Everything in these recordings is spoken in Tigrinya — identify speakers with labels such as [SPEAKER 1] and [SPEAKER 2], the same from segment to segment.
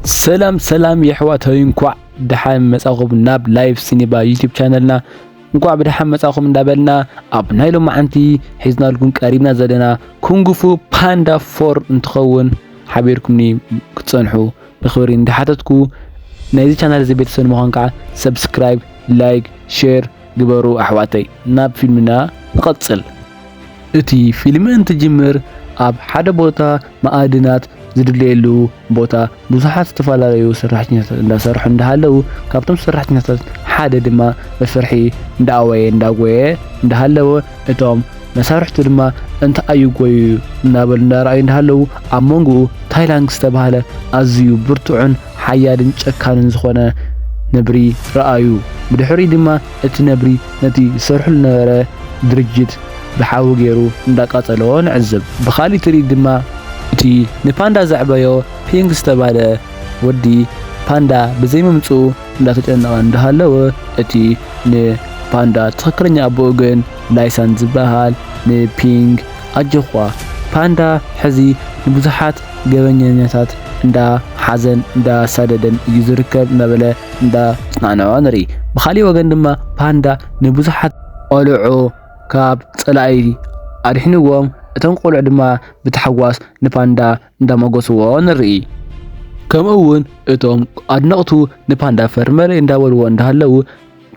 [SPEAKER 1] سلام يا حواتي انكوع دحام مساقب ناب لايف سينما يوتيوب channelنا انكوع بدحام مساقب ندابلنا اب نايلو معانتي حيزنا لكم قريبنا زدنا كونغفو باندا 4 انتخون حبيركمني كتصنحوا بخبري اندحاتتكو نايزي channel زي بيتسون مخانكا سبسكرايب لايك شير قبروا احواتي ناب فيلمنا نقتصل اتي فيلم انت جمر اب حدا بوتا مقادنات زدليلو بوتا بزحات استفالاريو سرحتنيات اندا سرح اندهالو كابتم سرحتنيات حدا دما بفرحي انداوي اندهالو اتوم مسارحتو دما انت ايوغوي نابل نارأي اندهالو امونغو تايلاند استبهاله ازيو برتوعن حيادن چكانن زخونه نبري رأيو بدحري دما ات نبري نتي سرحو لنبره درجت بحاو غيرو انداقاطلو نعزب بخالي تريد دما تي نباندا زعبايو بينغ استباله ودي باندا بزي ممصو انداتጨነቀ እንዳሃለው እቲ ንፓንዳ ትክክለኛ አቦገን ላይሰንስ ዝበሃል ንፒንግ አጀኳ ፓንዳ ሕዚ ንብዙሓት ገበኛኛታት እንዳ ሓዘን እንዳ ሳደደን ይዝርከብ ነበለ እንዳ ጽናነዋ ንሪ ብኻሊ ወገን ድማ ፓንዳ ንብዙሓት ቆልዑ ካብ ጽላይ አድሕንዎም እቶም ቆልዑ ድማ ብተሐዋስ ንፓንዳ እንዳመጎስዎ ንርኢ ከምኡውን እቶም አድነቅቱ ንፓንዳ ፈርመለ እንዳበልዎ እንዳሃለው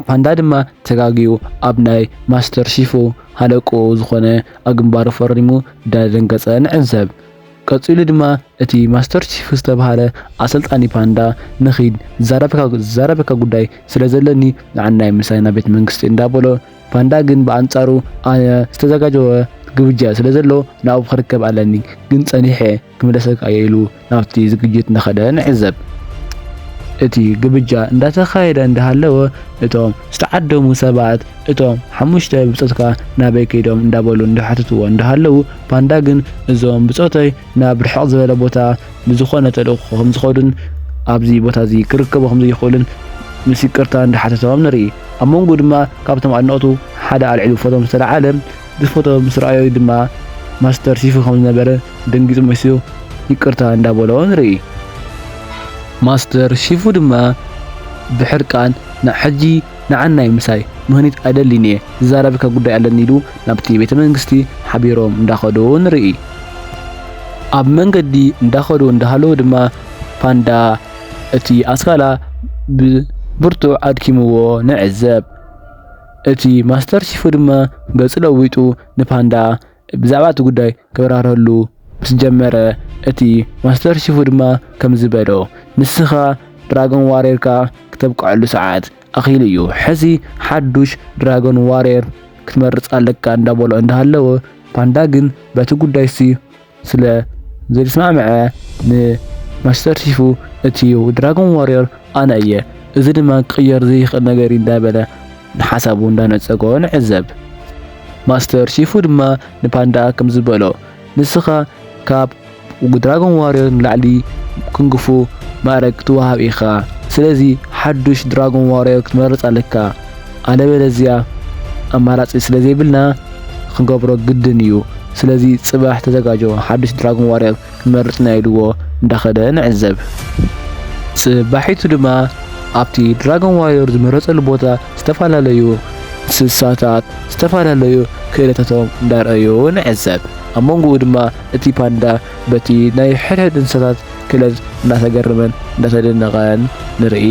[SPEAKER 1] ፓንዳ ድማ ተጋጊዩ ኣብ ናይ ማስተር ሺፉ ሃለቆ ዝኾነ አግንባሩ ፈሪሙ ዳደንገጸ ንዕዘብ ቀጽሉ ድማ እቲ ማስተር ሺፍ ዝተባሃለ አሰልጣኒ ፓንዳ ንኺድ ዛረበካ ጉዳይ ስለዘለኒ ንዓናይ ምሳይና ቤት መንግስቲ እንዳበሎ ፓንዳ ግን በአንጻሩ አነ ዝተዘጋጀወ ግብጃ ስለዘሎ ናብ ክርከብ ኣለኒ ግን ጸኒሐ ክምለሰክ ኣየሉ ናብቲ ዝግጅት ነኸደ ንዕዘብ እቲ ግብጃ እንዳተኻየደ እንዳሃለወ እቶም ዝተዓደሙ ሰባት እቶም ሓሙሽተ ብጾትካ ናበይ ከይዶም እንዳበሉ እንዳሓተትዎ እንዳሃለው ፓንዳ ግን እዞም ብጾተይ ናብ ርሕቕ ዝበለ ቦታ ንዝኾነ ተልእኮ ከም ዝኸዱን ኣብዚ ቦታ እዚ ክርከቡ ከም ዘይኽእሉን ምስ ይቅርታ እንዳሓተቶም ንርኢ ኣብ መንጎ ድማ ካብቶም ኣድነቕቱ ሓደ ኣልዒሉ ፎቶም ዝተለዓለ ብፎቶ ምስ ረኣዮ ድማ ማስተር ሺፍ ከም ዝነበረ ደንጊጹ መሲሉ ይቅርታ እንዳበሎ ንርኢ ማስተር ሺፍ ድማ ብሕርቃን ንሕጂ ንዓናይ ምሳይ ምህኒት ኣደሊኒ ዝዛረበካ ጉዳይ ኣለኒ ኢሉ ናብቲ ቤተ መንግስቲ ሓቢሮም እንዳኸዱ ንርኢ ኣብ መንገዲ እንዳኸዱ እንዳሃለው ድማ ፓንዳ እቲ ኣስካላ ብብርቱዕ ኣድኪምዎ ንዕዘብ እቲ ማስተር ሺፍ ድማ ገጽ ለዊጡ ንፓንዳ ብዛዕባ እቲ ጉዳይ ክበራረሉ ምስ ጀመረ እቲ ማስተር ሺፍ ድማ ከም ዝበሎ ንስኻ ድራጎን ዋሪየርካ ክተብቅዐሉ ሰዓት ኣኺሉ እዩ ሕዚ ሓዱሽ ድራጎን ዋሪየር ክትመርጽ ኣለካ እንዳበሎ እንዳሃለወ ፓንዳ ግን በቲ ጉዳይሲ ስለ ዘይስማዕምዐ ንማስተር ሺፍ እቲ ድራጎን ዋሪየር ኣነ እየ እዚ ድማ ክቅየር ዘይኽእል ነገር እንዳበለ ንሓሳቡ እንዳነጸጎ ንዕዘብ ማስተር ሺፍ ድማ ንፓንዳ ከም ዝበሎ ንስኻ ካብ ድራጎን ዋሪየር ንላዕሊ ክንግፉ ማዕረግ ትወሃብ ኢኻ ስለዚ ሓዱሽ ድራጎን ዋሪየር ክትመርጽ ኣለካ ኣለበለዚያ ኣማራጺ ስለዘይብልና ክንገብሮ ግድን እዩ ስለዚ ጽባሕ ተዘጋጆ ሓዱሽ ድራጎን ዋሪየር ክመርጽና ኢልዎ እንዳኸደ ንዕዘብ ጽባሒቱ ድማ ኣብቲ ድራጎን ዋሪየር ዝመረጸሉ ቦታ ዝተፈላለዩ እንስሳታት ዝተፈላለዩ ክእለታቶም እንዳርአዩ ንዕዘብ ኣብ መንጎኡ ድማ እቲ ፓንዳ በቲ ናይ ሕድሕድ እንስሳታት ክእለት እንዳተገረመን እንዳተደነቐን ንርኢ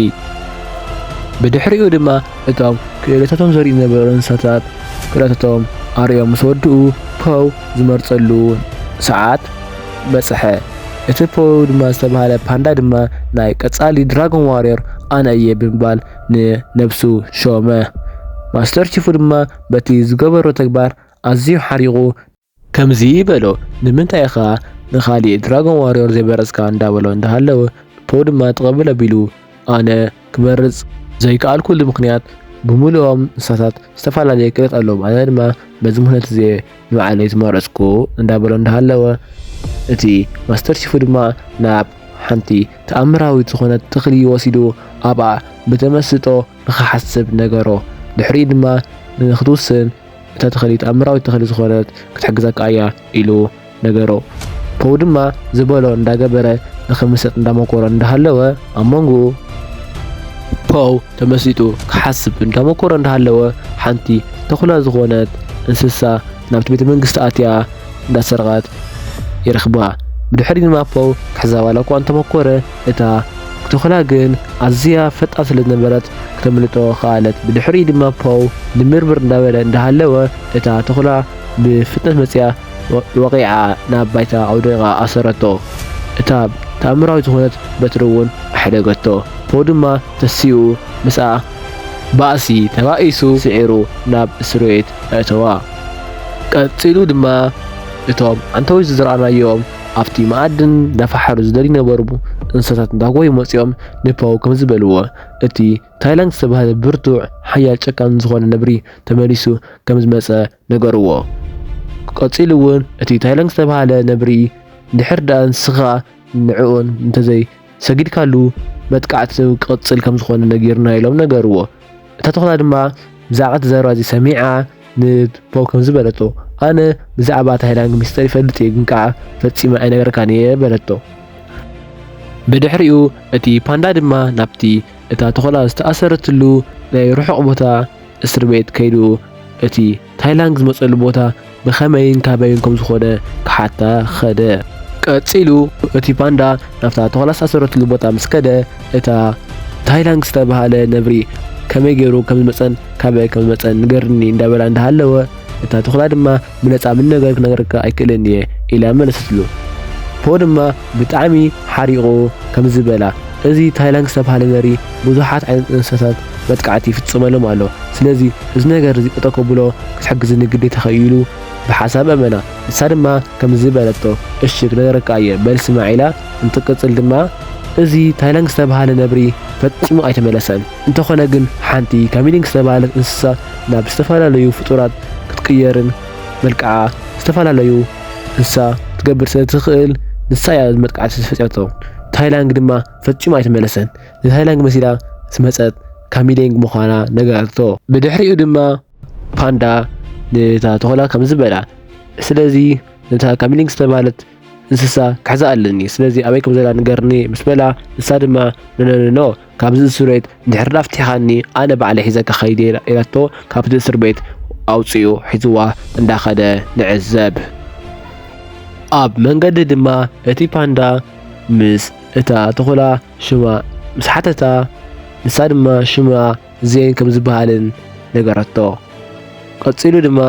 [SPEAKER 1] ብድሕሪኡ ድማ እቶም ክእለታቶም ዘርኢ ዝነበሩ እንስሳታት ክእለታቶም ኣርዮም ምስ ወድኡ ፖው ዝመርጸሉ ሰዓት በጽሐ እቲ ፖው ድማ ዝተባሃለ ፓንዳ ድማ ናይ ቀጻሊ ድራጎን ዋሪየር ኣነ እየ ብምባል ንነብሱ ሾመ ማስተር ሺፍ ድማ በቲ ዝገበሮ ተግባር ኣዝዩ ሓሪቑ ከምዚ ይበሎ ንምንታይ ኢኻ ንኻሊእ ድራጎን ዋሪየር ዘይመረጽካ እንዳበሎ እንዳሃለው ፖው ድማ ተቐበለ ኣቢሉ ኣነ ክመርጽ ዘይከኣልኩሉ ምክንያት ብምሉኦም እንስሳታት ዝተፈላለየ ክእለት ኣለዎም ኣነ ድማ በዚ ምክንያት እዚ ንባዕለይ ዝመረጽኩ እንዳበሎ እንዳሃለወ እቲ ማስተር ሺፍ ድማ ናብ ሓንቲ ተኣምራዊት ዝኾነት ተኽሊ ወሲዱ ኣብኣ ብተመስጦ ንኽሓስብ ነገሮ ድሕሪ ድማ ንኽትውስን እታ ተኽሊ ተኣምራዊት ተኽሊ ዝኾነት ክትሕግዘካ እያ ኢሉ ነገሮ ፖው ድማ ዝበሎ እንዳገበረ ንኽምሰጥ እንዳመኮረ እንዳሃለወ ኣብ መንጎ ፖው ተመሲጡ ክሓስብ እንዳመኮረ እንዳሃለወ ሓንቲ ተኹላ ዝኾነት እንስሳ ናብቲ ቤተ መንግስቲ ኣትያ እንዳሰርቐት ይረኽባ ብድሕሪ ድማ ፖው ክሕዛባላ እኳ እንተመኮረ እታ ተኹላ ግን ኣዝያ ፈጣን ስለዝነበረት ክተምልጦ ከኣለት ብድሕሪ ድማ ፖው ንምርምር እንዳበለ እንዳሃለወ እታ ተኹላ ብፍጥነት መፅያ ወቂዓ ናብ ባይታ ኣውደቂቓ ኣሰረቶ እታ ተኣምራዊ ዝኾነት በትሪ እውን ኣሕደገቶ ፖው ድማ ተሲኡ ምስኣ ባእሲ ተባኢሱ ስዒሩ ናብ እስር ቤት ኣእተዋ ቀፂሉ ድማ እቶም ዓንተዊ ዝረኣናዮም ኣብቲ ማኣድን እንዳፋሓሩ ዝደልዩ ነበሩ እንስሳታት እንዳጎዩ መፂኦም ንፖው ከም ዝበልዎ እቲ ታይላንድ ዝተባህለ ብርቱዕ ሓያል ጨካን ዝኾነ ነብሪ ተመሊሱ ከም ዝመፀ ነገርዎ ቀፂሉ እውን እቲ ታይላንድ ዝተባህለ ነብሪ ድሕር ዳ ንስኻ ንዕኡን እንተዘይ ሰጊድካሉ መጥቃዕቲ ክቅፅል ከም ዝኾነ ነጊርና ኢሎም ነገርዎ እታ ተኹላ ድማ ብዛዕባ እቲ ዘረባ እዚ ሰሚዓ ንፖው ከም ዝበለቶ ኣነ ብዛዕባ ታይላንድ ሚስጥር ይፈልጥ እየ ግን ከዓ ፈፂመ ኣይነገርካን እየ በለቶ ብድሕሪኡ እቲ ፓንዳ ድማ ናብቲ እታ ተኹላ ዝተኣሰረትሉ ናይ ርሑቕ ቦታ እስር ቤት ከይዱ እቲ ታይላንድ ዝመፀሉ ቦታ ብኸመይን ካበይን ከም ዝኾነ ክሓታ ኸደ ቀፂሉ እቲ ፓንዳ ናብታ ተኹላ ዝተኣሰረትሉ ቦታ ምስ ከደ እታ ታይላንድ ዝተባህለ ነብሪ ከመይ ገይሩ ከም ዝመፀን ካበይ ከም ዝመፀን ንገርኒ እንዳበላ እንዳሃለወ እታ ተኹላ ድማ ብነፃ ምን ነገር ክነገርካ ኣይክእልን እየ ኢላ መለሰትሉ ፖው ድማ ብጣዕሚ ሓሪቑ ከም ዝበላ እዚ ታይላንድ ዝተባህለ ነብሪ ብዙሓት ዓይነት እንስሳታት መጥቃዕቲ ይፍፅመሎም ኣሎ ስለዚ እዚ ነገር እዚ ክተቀብሎ ክትሕግዝኒ ግዴታ ኸኢሉ ብሓሳብ ኣመና ንሳ ድማ ከም ዝበለቶ እሺ ክነገርካ እየ በል ስማዕ ኢላ እንትቅፅል ድማ እዚ ታይላንድ ዝተባህለ ነብሪ ፈፂሙ ኣይተመለሰን እንተኾነ ግን ሓንቲ ካሚሊንግ ዝተባህለት እንስሳ ናብ ዝተፈላለዩ ፍጡራት ክትቅየርን መልክዓ ዝተፈላለዩ እንስሳ ትገብር ስለትኽእል ንሳ እያ መጥቃዕቲ ዝፈፀመቶ ታይላንድ ድማ ፈፂሙ ኣይተመለሰን ንታይላንድ መሲላ ዝመፀት ካሚሊንግ ምዃና ነገርቶ ብድሕሪኡ ድማ ፓንዳ ነታ ተኹላ ከም ዝበላ ስለዚ ነታ ካሚሊንግ ዝተባህለት እንስሳ ክሕዛ ኣለኒ ስለዚ ኣበይ ከም ዘላ ንገርኒ ምስ በላ ንሳ ድማ ኖ ካብዚ እስር ቤት እንድሕር ዳ ኣፍቲሕኻኒ ኣነ ባዕለይ ሒዘካ ኸይደ ኢላቶ ካብቲ እስር ቤት ኣውፂኡ ሒዝዋ እንዳኸደ ንዕዘብ ኣብ መንገዲ ድማ እቲ ፓንዳ ምስ እታ ተኹላ ሽማ ምስ ሓተታ ንሳ ድማ ሽማ ዜን ከም ዝበሃልን ነገረቶ ቀፂሉ ድማ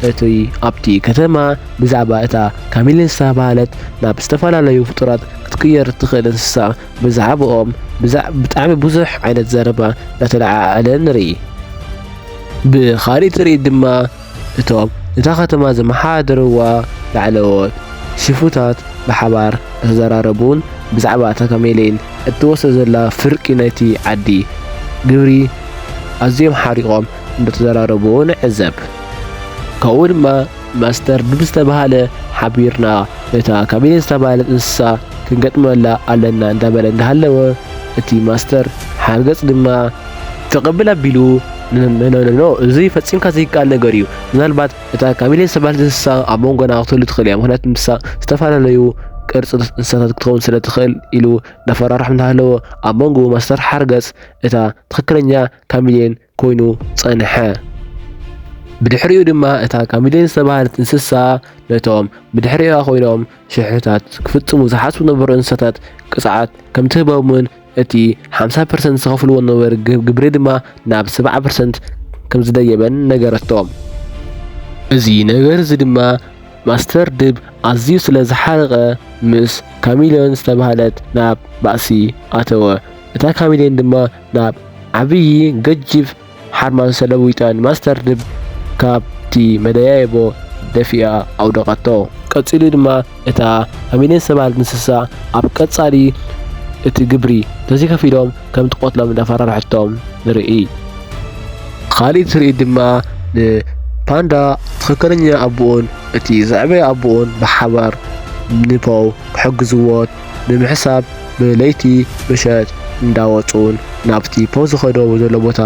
[SPEAKER 1] እቲ ኣብቲ ከተማ ብዛዕባ እታ ካሚሊን ዝተባህለት ናብ ዝተፈላለዩ ፍጡራት ክትቅየር ትኽእል እንስሳ ብዛዕባኦም ብጣዕሚ ብዙሕ ዓይነት ዘረባ እናተለዓዓለ ንርኢ ብኻሊእ ትርኢት ድማ እቶም እታ ከተማ ዘመሓደርዋ ላዕለዎት ሽፉታት ብሓባር ተዘራረቡን ብዛዕባ እታ ካሚሊን እትወስዶ ዘላ ፍርቂ ናይቲ ዓዲ ግብሪ ኣዝዮም ሓሪቖም እንደተዘራረቡ ንዕዘብ ካብኡ ድማ ማስተር ድብ ዝተባህለ ሓቢርና እታ ካሚሊን ዝተባህለት እንስሳ ክንገጥመላ ኣለና እንዳበለ እንዳሃለወ እቲ ማስተር ሓርገፅ ድማ ተቐብል ኣቢሉ ኖ እዚ ፈፂምካ ዘይከኣል ነገር እዩ ምናልባት እታ ካሚሊን ዝተባህለት እንስሳ ኣብ መንጎና ክትህሉ ትኽእል እያ ምክንያቱ ንሳ ዝተፈላለዩ ቅርፂ እንስሳታት ክትኸውን ስለ ትኽእል ኢሉ እንዳፈራርሕ እንዳሃለወ ኣብ መንጎ ማስተር ሓርገፅ እታ ትኽክለኛ ካሚሊን ኮይኑ ጸንሐ ብድሕሪኡ ድማ እታ ካሚሊን ዝተባህለት እንስሳ ነቶም ብድሕሪኣ ኮይኖም ሽሕታት ክፍፅሙ ዝሓስቡ ነበሩ እንስሳታት ቅፅዓት ከም ትህቦምን እቲ 50% ዝኸፍልዎ ነበረ ግብሪ ድማ ናብ 70% ከም ዝደየበን ነገረቶም እዚ ነገር እዚ ድማ ማስተር ድብ ኣዝዩ ስለ ዝሓረቐ ምስ ካሚሊን ዝተባህለት ናብ ባእሲ ኣተወ እታ ካሚሊን ድማ ናብ ዓብይ ገጅፍ ሓርማዝ ሰለዊጣን ማስተር ድብ ካብቲ መደያየቦ ደፊኣ ኣውደቐቶ ቀፂሉ ድማ እታ ካሚሊን ዝተባህለት እንስሳ ኣብ ቀፃሊ እቲ ግብሪ ተዘይከፊሎም ከም ትቆትሎም እንዳፈራርሐቶም ንርኢ ካሊእ ትርኢት ድማ ንፓንዳ ትኽክለኛ ኣቦኡን እቲ ዘዕበየ ኣቦኡን ብሓባር ንፖው ክሕግዝዎ ንምሕሳብ ብለይቲ ምሸት እንዳወፁን ናብቲ ፖው ዝኸደዎ ዘሎ ቦታ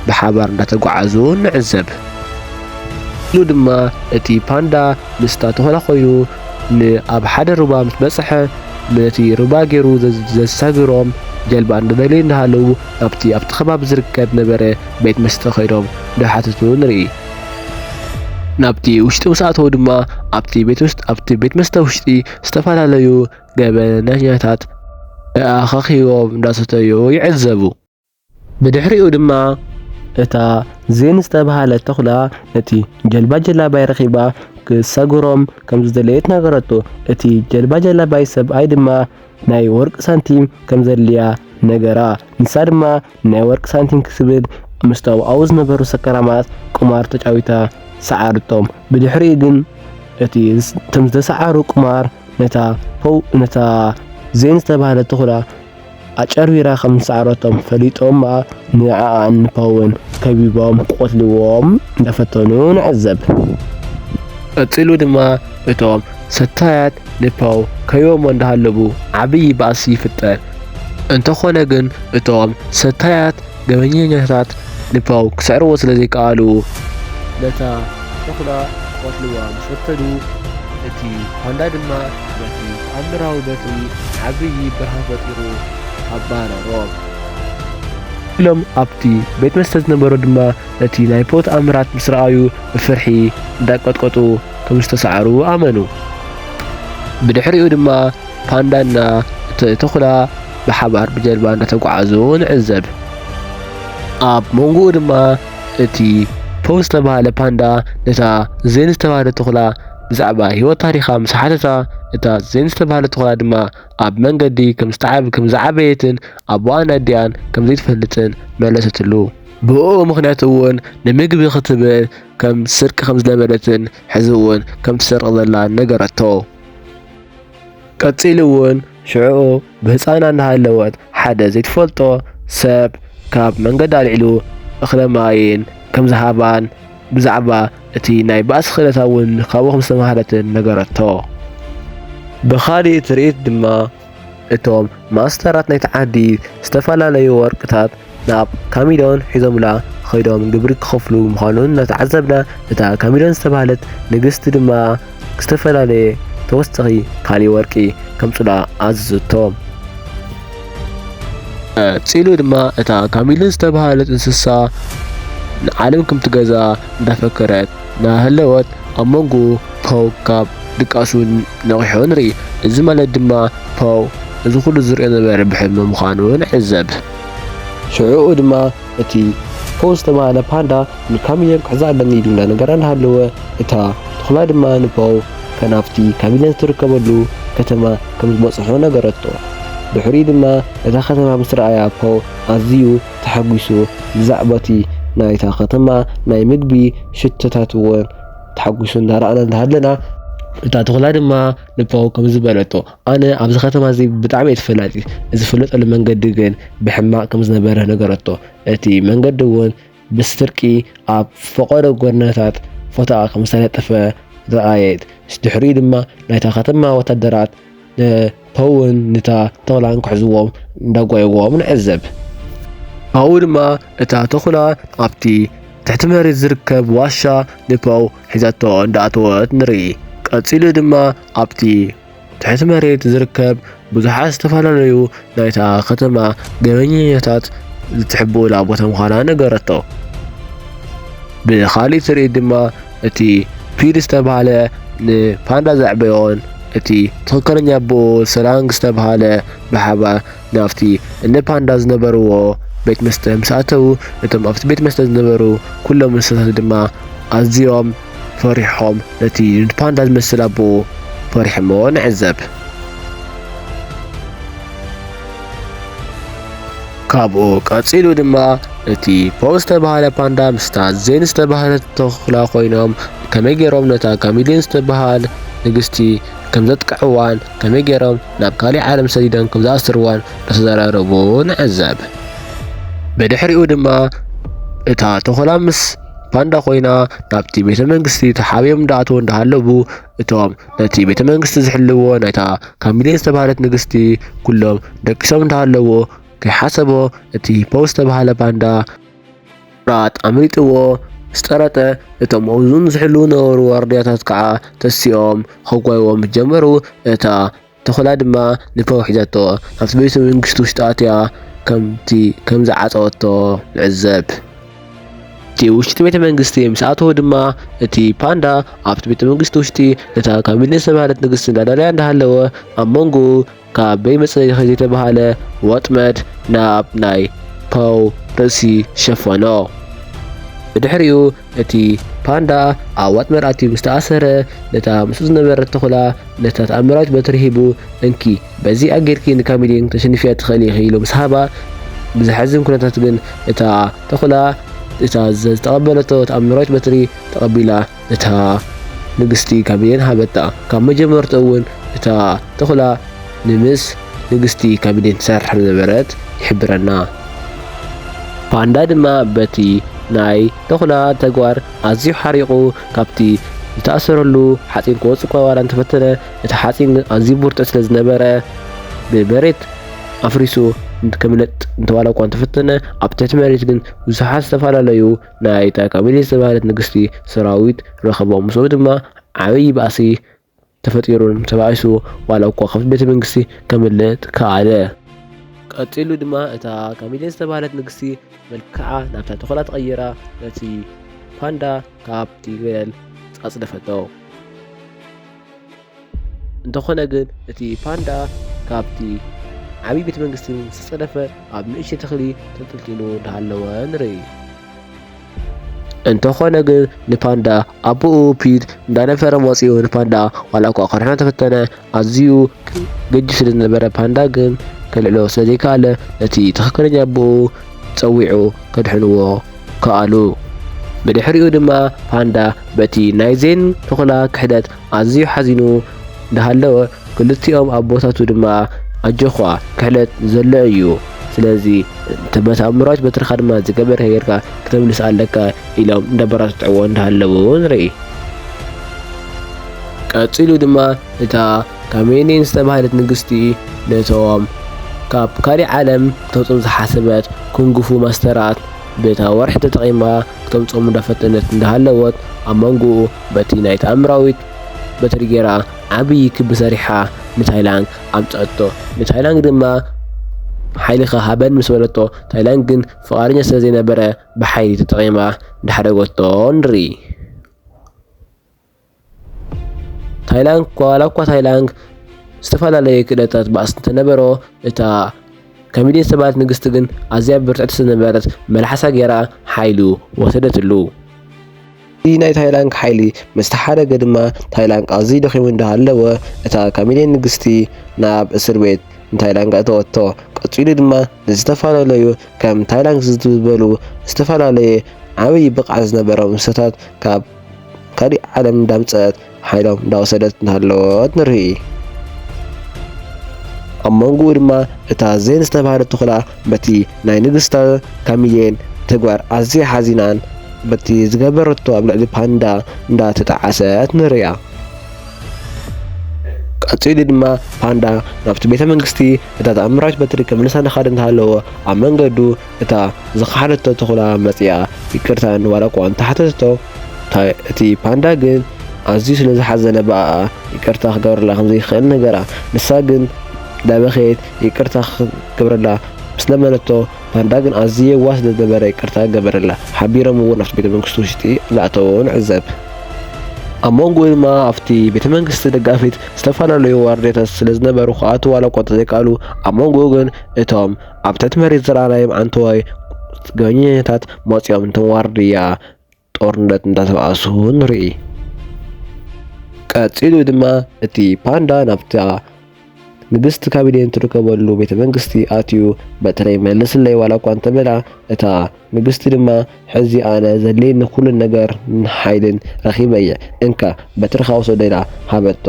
[SPEAKER 1] ብሓባር እንዳተጓዓዙ ንዕዘብ ኢሉ ድማ እቲ ፓንዳ ምስታ ተኹላ ኮይኑ ንኣብ ሓደ ሩባ ምስ በጽሐ ነቲ ሩባ ገይሩ ዘሳግሮም ጀልባ እንደደልዩ እንዳሃለዉ ኣብቲ ከባቢ ዝርከብ ነበረ ቤት መስተ ኸይዶም እንዳሓተቱ ንርኢ። ናብቲ ውሽጢ ምስኣተው ድማ ኣብቲ ቤት መስተ ውሽጢ ዝተፈላለዩ ገበነኛታት ኣኻኺቦም እንዳሰተዩ ይዕዘቡ። ብድሕሪኡ ድማ እታ ዜን ዝተባሃለት ተኹላ ነቲ ጀላባይ ረኺባ ክሳግሮም ከም ዝደለየት ነገረቶ። እቲ ጀላባይ ሰብኣይ ድማ ናይ ወርቂ ሳንቲም ከም ዘድልያ ነገራ። ንሳ ድማ ናይ ወርቂ ሳንቲም ክስብል ምስታው ኣብኡ ዝነበሩ ሰከራማት ቁማር ተጫዊታ ሰዓርቶም። ብድሕሪኡ ግን እቲ እቶም ዝተሰዓሩ ቁማር ነታ ዜን ዝተባሃለት ተኹላ ኣጨርቢራ ከም ዝሰዓረቶም ፈሊጦም ንዓኣ ንፓውን ከቢቦም ቆትልዎም እንዳፈተኑ ንዕዘብ። ቀፂሉ ድማ እቶም ሰታያት ንፓው ከይቦሞ እንዳሃለቡ ዓብይ ባእሲ ይፍጠር። እንተኾነ ግን እቶም ሰታያት ገበኛኛታት ንፓው ክስዕርዎ ስለዘይከኣሉ ነታ ተኹላ ቆትልዎም ፈተኑ። እቲ ፓንዳ ድማ በቲ ኣምራዊ በትሪ ዓብይ ብርሃን ፈጢሩ ኣባረሮም። ኢሎም ኣብቲ ቤት መስተ ዝነበሩ ድማ እቲ ናይ ፖት ኣምራት ምስ ረኣዩ ብፍርሒ እንዳቀጥቀጡ ከም ዝተሰዓሩ ኣመኑ። ብድሕሪኡ ድማ ፓንዳና ተኹላ ብሓባር ብጀልባ እንዳተጓዓዙ ንዕዘብ። ኣብ መንጎኡ ድማ እቲ ፖው ዝተባሃለ ፓንዳ ነታ ዜን ዝተባሃለት ተኹላ ብዛዕባ ህይወት ታሪኻ ምስ ሓተታ እታ ዜን ዝተባሃለት ተኹላ ድማ ኣብ መንገዲ ከም ዝዓበየትን ኣብ ዋና ድያን ከም ዘይትፈልጥን መለሰትሉ። ብኡ ምክንያት እውን ንምግቢ ክትብል ከም ስርቂ ከም ዝለመደትን ሕዚ እውን ከም ትሰርቕ ዘላ ነገረቶ። ቀፂሉ እውን ሽዑ ብህፃና እንዳሃለወት ሓደ ዘይትፈልጦ ሰብ ካብ መንገዲ ኣልዒሉ እኽለማይን ከም ዝሃባን ብዛዕባ እቲ ናይ ባእሲ ክእለታ እውን ካብኡ ከም ዝተማሃረትን ነገረቶ። ብኻሊእ ትርኢት ድማ እቶም ማስተራት ናይቲ ዓዲ ዝተፈላለዩ ወርቅታት ናብ ካሚሎን ሒዞምላ ኸይዶም ግብሪ ክኸፍሉ ምዃኑን እናተዓዘብና እታ ካሚሎን ዝተባሃለት ንግስቲ ድማ ዝተፈላለየ ተወሳኺ ካሊእ ወርቂ ከምፁላ ኣዘዞቶም። ቀፂሉ ድማ እታ ካሚሎን ዝተባሃለት እንስሳ ንዓለም ከም ትገዛ እንዳፈከረት እናሃለወት ኣብ መንጎ ፓው ካብ ድቃሱ ነቂሑ ንርኢ። እዚ ማለት ድማ ፓው እዚ ኩሉ ዝሪኦ ነበረ ብሕልሚ ምዃኑ ንዕዘብ። ሽዑኡ ድማ እቲ ፓው ዝተባሃለ ፓንዳ ንካሚሎን ክሕዛ ኣለኒ ኢሉ እንዳነገራ እንዳሃለወ እታ ተኹላ ድማ ንፓው ከናፍቲ ካሚሎን ዝትርከበሉ ከተማ ከም ዝበፅሖ ነገረቶ። ድሕሪኡ ድማ እታ ከተማ ምስ ረኣያ ፓው ኣዝዩ ተሓጒሱ ብዛዕባቲ ናይታ ከተማ ናይ ምግቢ ሽቶታት እውን ተሓጒሱ እንዳረኣና እንዳሃለና እታ ተኹላ ድማ ንፓው ከም ዝበለቶ ኣነ ኣብዚ ከተማ እዚ ብጣዕሚ እየ ተፈላጢ፣ እዚ ዝፍለጠሉ መንገዲ ግን ብሕማቕ ከም ዝነበረ ነገረቶ። እቲ መንገዲ እውን ብስትርቂ ኣብ ፈቆዶ ጎደናታት ፎቶኣ ከም ዝተለጠፈ ረኣየት። ድሕሪኡ ድማ ናይታ ከተማ ወታደራት ፓውን ነታ ተኹላ ክሕዝዎም እንዳጓየዎም ንዕዘብ። ኣብኡ ድማ እታ ተኹላ ኣብቲ ትሕቲ መሬት ዝርከብ ዋሻ ንፓው ሒዛቶ እንዳኣተወት ንርኢ። ቀፂሉ ድማ ኣብቲ ትሕቲ መሬት ዝርከብ ብዙሓት ዝተፈላለዩ ናይታ ከተማ ገበኛኛታት ዝትሕብኡላ ቦታ ምዃና ነገረቶ። ብኻሊእ ትርኢት ድማ እቲ ፒድ ዝተባሃለ ንፓንዳ ዘዕበዮን እቲ ትኽክለኛ ኣቦኡ ሰላንግ ዝተባሃለ ብሓባር ናብቲ ንፓንዳ ዝነበርዎ ቤት መስተ ምስ ኣተው እቶም ኣብቲ ቤት መስተ ዝነበሩ ኩሎም እንስሳታት ድማ ኣዝዮም ፈሪሖም ነቲ ፓንዳ ዝመስል ኣቦኡ ፈሪሖሞ ንዕዘብ። ካብኡ ቀፂሉ ድማ እቲ ፓው ዝተባሃለ ፓንዳ ምስታ ዜን ዝተባሃለት ተኹላ ኮይኖም ከመይ ገይሮም ነታ ካሚሎን ዝተባሃል ንግስቲ ከም ዘጥቅዕዋን ከመይ ገይሮም ናብ ካሊእ ዓለም ሰዲዶም ከም ዝኣስርዋን ተዘራረቡ ንዕዘብ። ብድሕሪኡ ድማ እታ ተኹላ ምስ ፓንዳ ኮይና ናብቲ ቤተ መንግስቲ ተሓቢኦም እንዳኣተው እንዳሃለቡ እቶም ነቲ ቤተ መንግስቲ ዝሕልዎ ናይታ ካሚሎን ዝተባሃለት ንግስቲ ኩሎም ደቂሶም እንዳሃለዎ ከይሓሰቦ እቲ ፓው ዝተባሃለ ፓንዳ ራት ኣምሪጥዎ
[SPEAKER 2] ስጠረጠ እቶም ኣብዙን ዝሕሉ ነበሩ ዋርድያታት ከዓ ተሲኦም ከጓይዎም ጀመሩ። እታ ተኹላ ድማ ንፐው ሒዛቶ ኣብቲ ቤተ መንግስቲ ውሽጢ ኣትያ ከም ዝዓፀወቶ ንዕዘብ። እቲ ውሽጢ ቤተ መንግስቲ ምስ ኣተዉ ድማ እቲ ፓንዳ ኣብቲ ቤተ መንግስቲ ውሽጢ ነታ ካሚሊን ዝተባሃለት ንግስቲ እንዳዳልያ እንዳሃለወ ኣብ መንጎ ካብ በይመፅእ ዘይተባሃለ ወጥመድ ናብ ናይ ፐው ርእሲ ሸፈኖ። ብድሕሪኡ እቲ ፓንዳ ኣብ ወጥመድ ኣትዩ ምስ ተኣሰረ ነታ ምስኡ ዝነበረት ተኹላ ነታ ተኣምራዊት በትሪ ሂቡ እንኪ በዚ ኣጌርኪ ንካሚሊን ተሸኒፍያ ትኽእሊ ኢሉ ምስ ሃባ። ብዝሕዝን ኩነታት ግን እታ ተኹላ እታ ዝተቐበለቶ ተኣምራዊት በትሪ ተቐቢላ እታ ንግስቲ ካሚሊን ሃበታ። ካብ መጀመርቱ እውን እታ ተኹላ ንምስ ንግስቲ ካሚሊን ትሰርሕ ዝነበረት ይሕብረና። ፓንዳ ድማ በቲ ናይ ተኹላ ተግባር ኣዝዩ ሓሪቑ ካብቲ ዝተኣሰረሉ ሓፂን ክወፅእ እኳ ዋላ እንተፈተነ እቲ ሓፂን ኣዝዩ ብርቱዕ ስለ ዝነበረ ብመሬት ኣፍሪሱ ከምለጥ እንተዋላ እኳ እንተፈተነ ኣብ ትሕቲ መሬት ግን ብዙሓት ዝተፈላለዩ ናይ እታ ካሚሊን ዝተባሃለት ንግስቲ ሰራዊት ረኸቦም። ምስኡ ድማ ዓብይ ባእሲ ተፈጢሩን ተባኢሱ ዋላ እኳ ካብቲ ቤተ መንግስቲ ከምለጥ ከኣለ። ቀፂሉ ድማ እታ ካሚሊን ዝተባሃለት ንግስቲ መልክዓ ናብታ ተኹላ ተቐይራ ነቲ ፓንዳ ካብቲ ገደል ኣጽደፈቶ። እንተኾነ ግን እቲ ፓንዳ ካብቲ ዓብይ ቤተ መንግስቲ ዝተጸደፈ ኣብ ንእሽተይ ተኽሊ ተንጠልጢሉ እንዳሃለወ ንርኢ። እንተኾነ ግን ንፓንዳ ኣቦኡ ፒድ እንዳነፈረ መፂኡ ንፓንዳ ዋላ እኳ ኸርሕና ተፈተነ ኣዝዩ ገጅፍ ስለ ዝነበረ ፓንዳ ግን ከልዕሎ ስለ ዘይከኣለ ነቲ ትኽክለኛ ኣቦኡ ፀዊዑ ከድሕንዎ ከኣሉ። ብድሕሪኡ ድማ ፓንዳ በቲ ናይ ዜን ተኹላ ክሕደት ኣዝዩ ሓዚኑ እንዳሃለወ ክልቲኦም ኣቦታቱ ድማ ኣጆኻ ክሕደት ዘሎ እዩ፣ ስለዚ ተኣምራዊት በትርኻ ድማ ዝገበርካ ጌርካ ክተምልስ ኣለካ ኢሎም እንዳበራትዕዎ እንዳሃለዉ ንርኢ። ቀፂሉ ድማ እታ ካሚሊን ዝተባሃለት ንግስቲ ነቶም ካብ ካሊእ ዓለም ክተምፅኦም ዝሓሰበት ኩንጉፉ ማስተራት በታ ወርሒ ተጠቒማ ክተምፅኦም እንዳፈተነት እንዳሃለወት ኣብ መንጎኡ በቲ ናይ ተኣምራዊት በትሪ ጌራ ዓብይ ክቢ ሰሪሓ ንታይላንድ ኣምፀአቶ። ንታይላንድ ድማ ሓይልኻ ሃበን ምስ በለቶ ታይላንድ ግን ፍቓደኛ ስለ ዘይነበረ ብሓይሊ ተጠቒማ እንዳሓደገቶ ንርኢ። ታይላንድ ዋላ እኳ ታይላንድ ዝተፈላለየ ክእለታት ባእሲ እንተነበሮ እታ ካሚሊን ዝተባሃለት ንግስቲ ግን ኣዝያ ብርትዕቲ ስለነበረት መልሓሳ ጌራ ሓይሉ ወሰደትሉ። እዚ ናይ ታይላንድ ሓይሊ ምስ ተሓደገ ድማ ታይላንድ ኣዝዩ ደኺሙ እንዳሃለወ እታ ካሚሊን ንግስቲ ናብ እስር ቤት ንታይላንድ ኣእተወቶ። ቀፂሉ ድማ ንዝተፈላለዩ ከም ታይላንድ ዝበሉ ዝተፈላለየ ዓብይ ብቕዓት ዝነበሮም እንስሳታት ካብ ካሊእ ዓለም እንዳምፀት ሓይሎም እንዳወሰደት እንዳሃለወት ንርኢ። ኣብ መንጎኡ ድማ እታ ዜን ዝተባሃለት ተኹላ በቲ ናይ ንግስታ ካሚሊን ተግባር ኣዝያ ሓዚናን በቲ ዝገበረቶ ኣብ ልዕሊ ፓንዳ እንዳተጣዓሰት ንሪኣ። ቀፂሉ ድማ ፓንዳ ናብቲ ቤተ መንግስቲ እታ ተኣምራዊት በትሪ ከምልሳ እንዳኻደ እንተሃለወ ኣብ መንገዱ እታ ዝኸሓደቶ ተኹላ መፂኣ ይቅርታ ዋላ እኳ እንተሓተተቶ እቲ ፓንዳ ግን ኣዝዩ ስለ ዝሓዘነ በኣ ይቅርታ ክገብረላ ከምዘይኽእል ነገራ። ንሳ ግን ዳበኸት ይቅርታ ክገብረላ ምስ ለመነቶ ፓንዳ ግን ኣዝዩ የዋህ ስለ ዝነበረ ይቅርታ ገበረላ። ሓቢሮም እውን ኣብቲ ቤተ መንግስቲ ውሽጢ እንዳኣተዉ ንዕዘብ። ኣብ መንጎኡ ድማ ኣብቲ ቤተ መንግስቲ ደጋፊት ዝተፈላለዩ ዋርድያታት ስለ ዝነበሩ ክኣትዉ ዋላ እኳ እንተዘይከኣሉ ኣብ መንጎኡ ግን እቶም ኣብ ትሕቲ መሬት ዝረኣናዮም ዓንተዋይ ገበኛታት መፂኦም እንቶም ዋርድያ ጦርነት እንዳተባእሱ ንርኢ። ቀፂሉ ድማ እቲ ፓንዳ ናብታ ንግስቲ ካሚሊን ትርከበሉ ቤተ መንግስቲ ኣትዩ በትረይ መልስለይ ዋላ እኳ እንተበላ እታ ንግስቲ ድማ ሕዚ ኣነ ዘድልየኒ ኩሉ ነገር ሓይልን ረኺበ እየ እንካ በትርኻ ውሰዶ ኢላ ሃበቶ።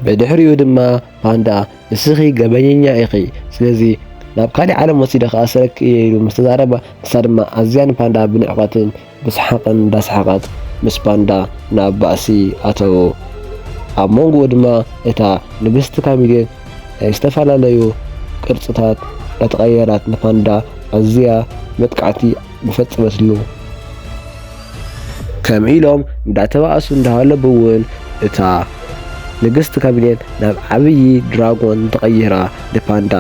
[SPEAKER 2] ብድሕሪኡ ድማ ፓንዳ ንስኺ ገበኘኛ ኢኺ ስለዚ ናብ ካሊእ ዓለም ወሲደ ክኣስረኪ እየ ኢሉ ምስ ተዛረባ ንሳ ድማ ኣዝያ ንፓንዳ ብንዕቐትን ብስሓቕን እንዳሰሓቐት ምስ ፓንዳ ናብ ባእሲ ኣተዉ። ኣብ መንጎኡ ድማ እታ ንግስቲ ካሚሊን ዝተፈላለዩ ቅርፅታት እንዳተቐየራት ንፓንዳ ኣዝያ መጥቃዕቲ بفصمتلو كم إلهم داتباسو እንዳሃለቡውን እታ ንግስቲ ካቢኔን ናብ ዓብይ ድራጎን ተቐይራ ንፓንዳ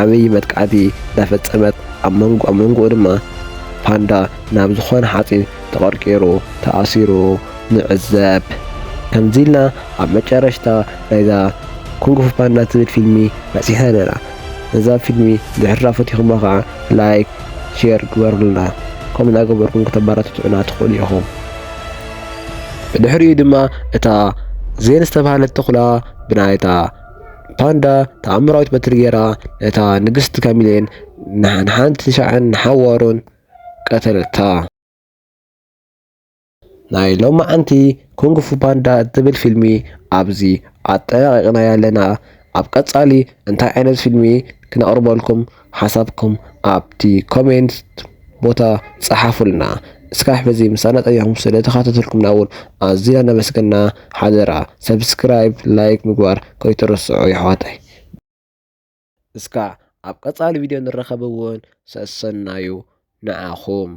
[SPEAKER 2] ዓብይ መጥቃዕቲ እንዳፈጸመት ኣብ መንጎ ድማ ፓንዳ ናብ ዝኾነ ሓፂን ተቐርቂሩ ተኣሲሩ ንዕዘብ ከምዚልና ኣብ መጨረሽታ ናይዛ ኩንግፉ ፓንዳ ትብል ፊልሚ በፂሕና ነራ እዛ ፊልሚ ድሕሪ ፈቲኹማ ከዓ ላይክ ሼር ግበሩልና ከምኡ እናገበርኩም ከተበራትዑና ትኽእሉ ኢኹም ብድሕሪኡ ድማ እታ ዜን ዝተባሃለት ተኹላ ብናይታ ፓንዳ ተኣምራዊት በትሪ ገይራ እታ ንግስቲ ካሚሌን ንሓንቲ ሻዕን ሓዋሩን ቀተለታ ናይ ሎማዓንቲ ኩንግፉ ፓንዳ እትብል ፊልሚ ኣብዚ ኣጠናቂቕና ያለና ኣብ ቀጻሊ እንታይ ዓይነት ፊልሚ ክነቕርበልኩም ሓሳብኩም ኣብቲ ኮሜንት ቦታ ጻሓፉልና እስካዕ በዚ ምሳና ጠያኹም ስለተኸታተልኩምና እውን ኣዝያ እናመስገና ሓደራ ሰብስክራይብ ላይክ ምግባር ከይትረስዑ ይሕዋተይ እስካዕ ኣብ ቀጻሊ ቪድዮ ንረኸብ እውን ሰሰናዩ ንዓኹም